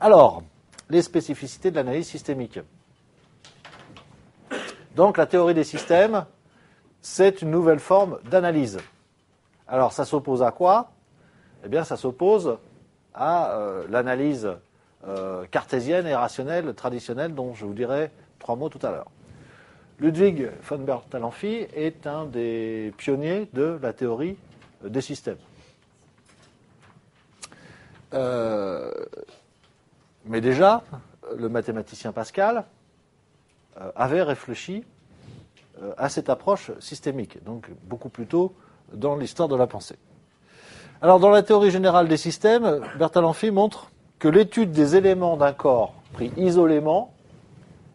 Alors, les spécificités de l'analyse systémique. Donc, la théorie des systèmes, c'est une nouvelle forme d'analyse. Alors, ça s'oppose à quoi? Eh bien, ça s'oppose à l'analyse cartésienne et rationnelle traditionnelle, dont je vous dirai 3 mots tout à l'heure. Ludwig von Bertalanffy est un des pionniers de la théorie des systèmes. Mais déjà, le mathématicien Pascal avait réfléchi à cette approche systémique, donc beaucoup plus tôt dans l'histoire de la pensée. Alors, dans la théorie générale des systèmes, Bertalanffy montre que l'étude des éléments d'un corps pris isolément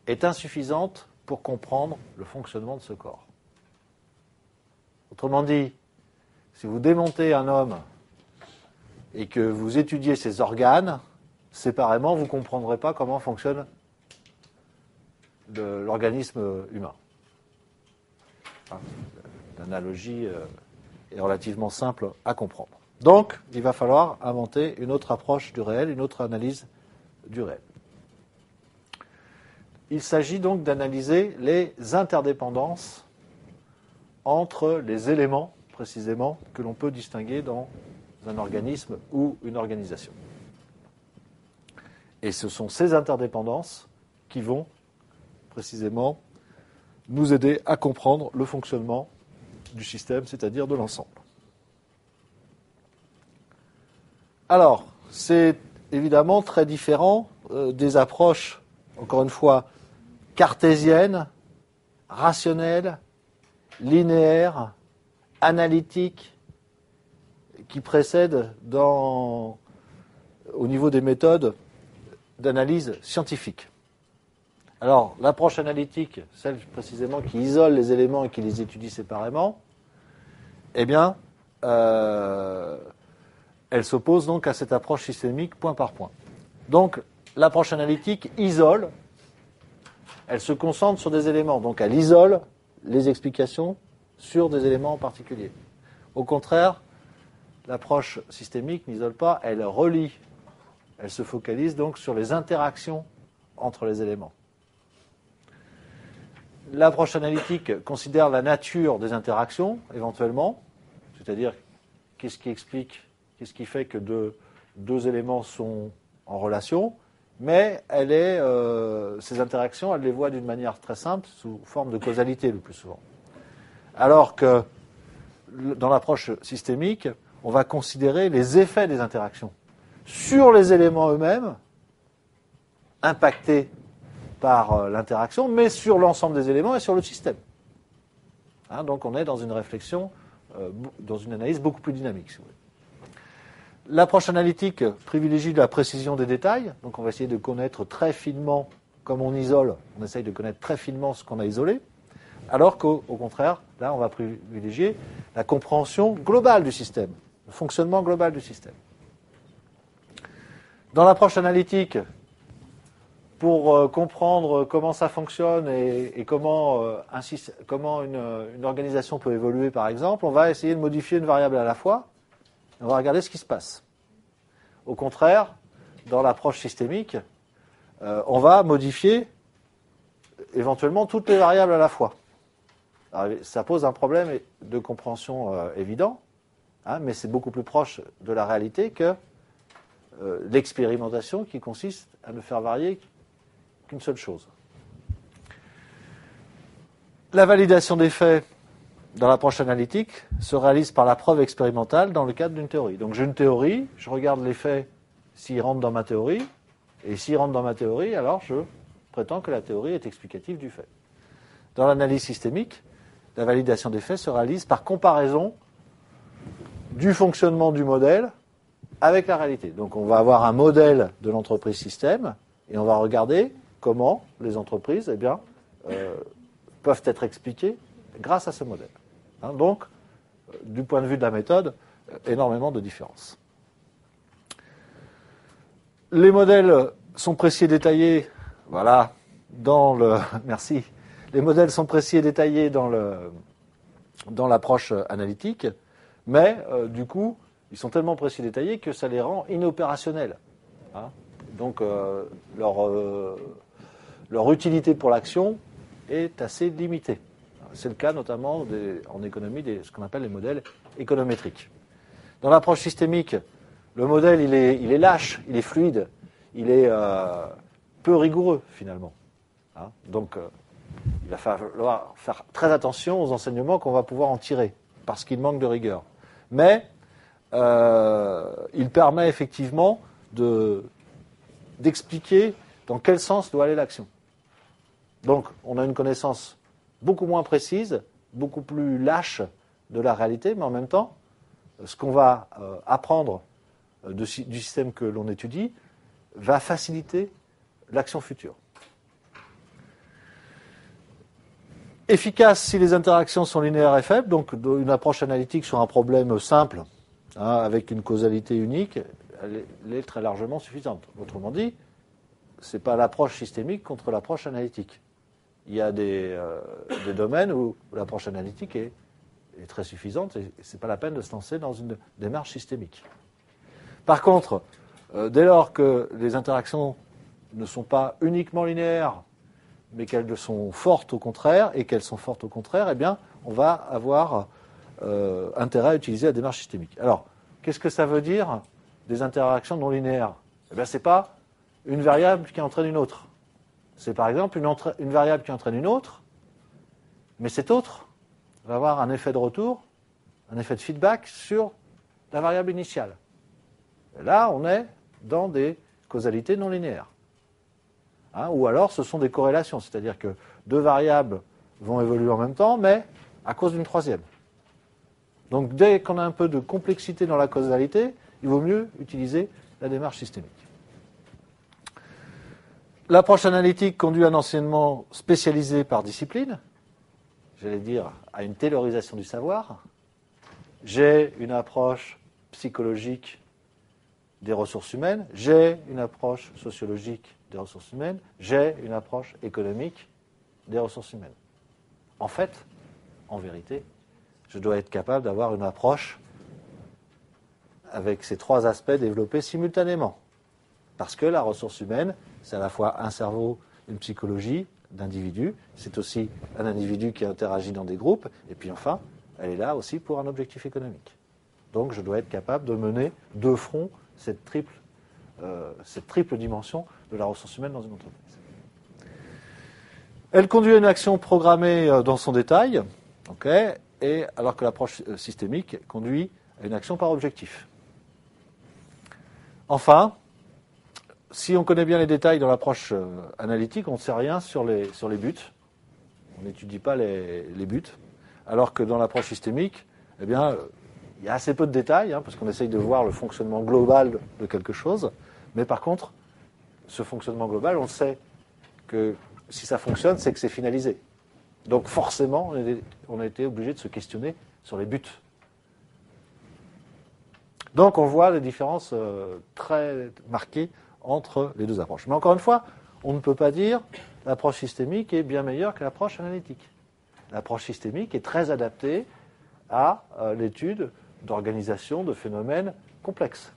est insuffisante pour comprendre le fonctionnement de ce corps. Autrement dit, si vous démontez un homme et que vous étudiez ses organes, séparément, vous ne comprendrez pas comment fonctionne l'organisme humain. L'analogie est relativement simple à comprendre. Donc, il va falloir inventer une autre approche du réel, une autre analyse du réel. Il s'agit donc d'analyser les interdépendances entre les éléments, précisément, que l'on peut distinguer dans un organisme ou une organisation. Et ce sont ces interdépendances qui vont, précisément, nous aider à comprendre le fonctionnement du système, c'est-à-dire de l'ensemble. Alors, c'est évidemment très différent des approches, encore une fois, cartésiennes, rationnelles, linéaires, analytiques, qui précèdent au niveau des méthodes d'analyse scientifique. Alors, l'approche analytique, celle précisément qui isole les éléments et qui les étudie séparément, eh bien, elle s'oppose donc à cette approche systémique point par point. Donc, l'approche analytique isole, elle se concentre sur des éléments, donc elle isole les explications sur des éléments en particulier. Au contraire, l'approche systémique n'isole pas, elle relie, elle se focalise donc sur les interactions entre les éléments. L'approche analytique considère la nature des interactions, éventuellement, c'est-à-dire qu'est-ce qui fait que deux éléments sont en relation, mais ces interactions, elle les voit d'une manière très simple, sous forme de causalité le plus souvent. Alors que dans l'approche systémique, on va considérer les effets des interactions sur les éléments eux-mêmes, impactés par l'interaction, mais sur l'ensemble des éléments et sur le système. Donc on est dans une réflexion, dans une analyse beaucoup plus dynamique, si vous voulez. L'approche analytique privilégie la précision des détails, donc on va essayer de connaître très finement, comme on isole, on essaye de connaître très finement ce qu'on a isolé, alors qu'au contraire, là on va privilégier la compréhension globale du système, le fonctionnement global du système. Dans l'approche analytique, pour comprendre comment ça fonctionne et comment une organisation peut évoluer, par exemple, on va essayer de modifier une variable à la fois, et on va regarder ce qui se passe. Au contraire, dans l'approche systémique, on va modifier éventuellement toutes les variables à la fois. Alors, ça pose un problème de compréhension évident, mais c'est beaucoup plus proche de la réalité que l'expérimentation qui consiste à ne faire varier qu'une seule chose. La validation des faits dans l'approche analytique se réalise par la preuve expérimentale dans le cadre d'une théorie. Donc j'ai une théorie, je regarde les faits s'ils rentrent dans ma théorie, et s'ils rentrent dans ma théorie, alors je prétends que la théorie est explicative du fait. Dans l'analyse systémique, la validation des faits se réalise par comparaison du fonctionnement du modèle avec la réalité. Donc on va avoir un modèle de l'entreprise système, et on va regarder comment les entreprises peuvent être expliquées grâce à ce modèle. Donc, du point de vue de la méthode, énormément de différences. Les modèles sont précis et détaillés, voilà, merci. Les modèles sont précis et détaillés dans l'approche analytique, mais du coup, ils sont tellement précis et détaillés que ça les rend inopérationnels. Donc leur utilité pour l'action est assez limitée. C'est le cas notamment en économie de ce qu'on appelle les modèles économétriques. Dans l'approche systémique, le modèle il est lâche, il est fluide, il est peu rigoureux finalement. Hein, donc il va falloir faire très attention aux enseignements qu'on va pouvoir en tirer, parce qu'il manque de rigueur. Mais il permet effectivement d'expliquer dans quel sens doit aller l'action. Donc on a une connaissance beaucoup moins précise, beaucoup plus lâche de la réalité, mais en même temps, ce qu'on va apprendre du système que l'on étudie va faciliter l'action future. Efficace si les interactions sont linéaires et faibles, donc une approche analytique sur un problème simple, hein, avec une causalité unique, elle est très largement suffisante. Autrement dit, ce n'est pas l'approche systémique contre l'approche analytique. Il y a des domaines où l'approche analytique est très suffisante et ce n'est pas la peine de se lancer dans une démarche systémique. Par contre, dès lors que les interactions ne sont pas uniquement linéaires, mais qu'elles sont fortes au contraire, et qu'elles sont fortes au contraire, eh bien, on va avoir intérêt à utiliser la démarche systémique. Alors, qu'est-ce que ça veut dire des interactions non linéaires? Eh bien, ce n'est pas une variable qui entraîne une autre. C'est par exemple une variable qui entraîne une autre, mais cette autre va avoir un effet de retour, un effet de feedback sur la variable initiale. Et là, on est dans des causalités non linéaires. Hein, ou alors, ce sont des corrélations, c'est-à-dire que deux variables vont évoluer en même temps, mais à cause d'une troisième. Donc, dès qu'on a un peu de complexité dans la causalité, il vaut mieux utiliser la démarche systémique. L'approche analytique conduit à un enseignement spécialisé par discipline, j'allais dire à une taylorisation du savoir. J'ai une approche psychologique des ressources humaines, j'ai une approche sociologique des ressources humaines, j'ai une approche économique des ressources humaines. En fait, en vérité, je dois être capable d'avoir une approche avec ces trois aspects développés simultanément. Parce que la ressource humaine, c'est à la fois un cerveau, une psychologie d'individu, c'est aussi un individu qui interagit dans des groupes, et puis enfin, elle est là aussi pour un objectif économique. Donc je dois être capable de mener de front cette triple dimension de la ressource humaine dans une entreprise. Elle conduit à une action programmée dans son détail, okay, et alors que l'approche systémique conduit à une action par objectif. Enfin, si on connaît bien les détails dans l'approche analytique, on ne sait rien sur les buts. On n'étudie pas les buts. Alors que dans l'approche systémique, eh bien, il y a assez peu de détails, hein, parce qu'on essaye de voir le fonctionnement global de quelque chose. Mais par contre, ce fonctionnement global, on sait que si ça fonctionne, c'est que c'est finalisé. Donc forcément, on a été obligé de se questionner sur les buts. Donc on voit les différences très marquées entre les deux approches. Mais encore une fois, on ne peut pas dire l'approche systémique est bien meilleure que l'approche analytique. L'approche systémique est très adaptée à l'étude d'organisation de phénomènes complexes.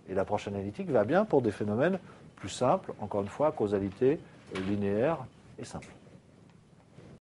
Et l'approche analytique va bien pour des phénomènes plus simples, encore une fois, causalité linéaire et simple.